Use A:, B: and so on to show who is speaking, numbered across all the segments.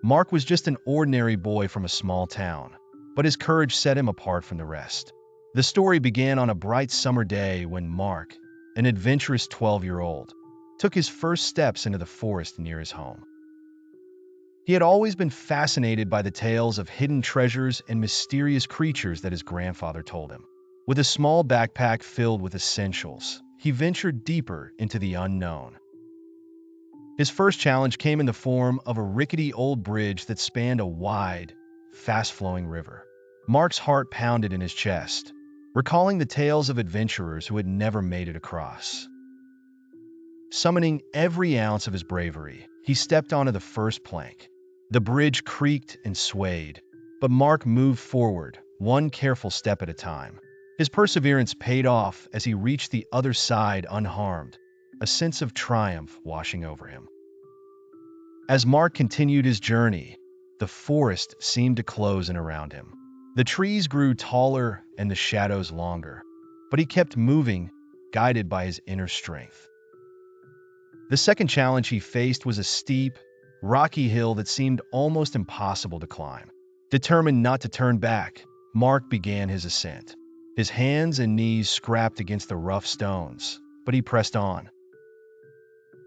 A: Mark was just an ordinary boy from a small town, but his courage set him apart from the rest. The story began on a bright summer day when Mark, an adventurous 12-year-old, took his first steps into the forest near his home. He had always been fascinated by the tales of hidden treasures and mysterious creatures that his grandfather told him. With a small backpack filled with essentials, he ventured deeper into the unknown. His first challenge came in the form of a rickety old bridge that spanned a wide, fast-flowing river. Mark's heart pounded in his chest, recalling the tales of adventurers who had never made it across. Summoning every ounce of his bravery, he stepped onto the first plank. The bridge creaked and swayed, but Mark moved forward, one careful step at a time. His perseverance paid off as he reached the other side unharmed, a sense of triumph washing over him. As Mark continued his journey, the forest seemed to close in around him. The trees grew taller and the shadows longer, but he kept moving, guided by his inner strength. The second challenge he faced was a steep, rocky hill that seemed almost impossible to climb. Determined not to turn back, Mark began his ascent. His hands and knees scraped against the rough stones, but he pressed on.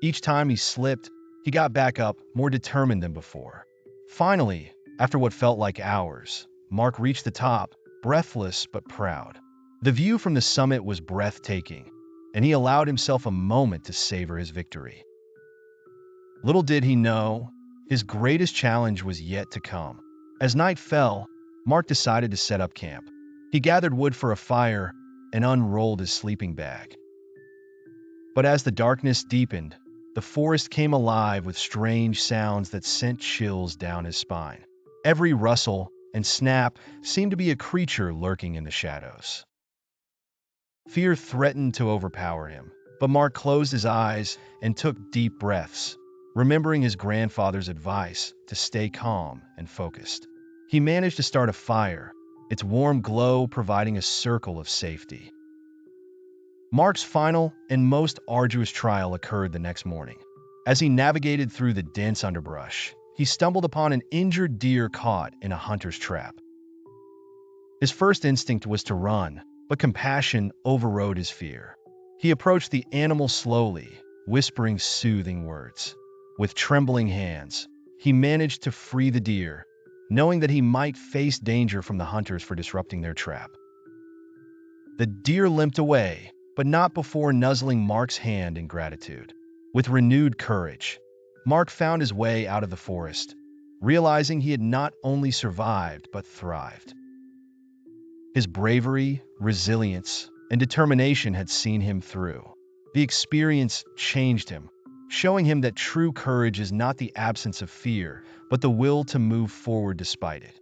A: Each time he slipped, he got back up, more determined than before. Finally, after what felt like hours, Mark reached the top, breathless but proud. The view from the summit was breathtaking, and he allowed himself a moment to savor his victory. Little did he know, his greatest challenge was yet to come. As night fell, Mark decided to set up camp. He gathered wood for a fire and unrolled his sleeping bag. But as the darkness deepened, the forest came alive with strange sounds that sent chills down his spine. Every rustle and snap seemed to be a creature lurking in the shadows. Fear threatened to overpower him, but Mark closed his eyes and took deep breaths, remembering his grandfather's advice to stay calm and focused. He managed to start a fire, its warm glow providing a circle of safety. Mark's final and most arduous trial occurred the next morning. As he navigated through the dense underbrush, he stumbled upon an injured deer caught in a hunter's trap. His first instinct was to run, but compassion overrode his fear. He approached the animal slowly, whispering soothing words. With trembling hands, he managed to free the deer, knowing that he might face danger from the hunters for disrupting their trap. The deer limped away, but not before nuzzling Mark's hand in gratitude. With renewed courage, Mark found his way out of the forest, realizing he had not only survived but thrived. His bravery, resilience, and determination had seen him through. The experience changed him, showing him that true courage is not the absence of fear, but the will to move forward despite it.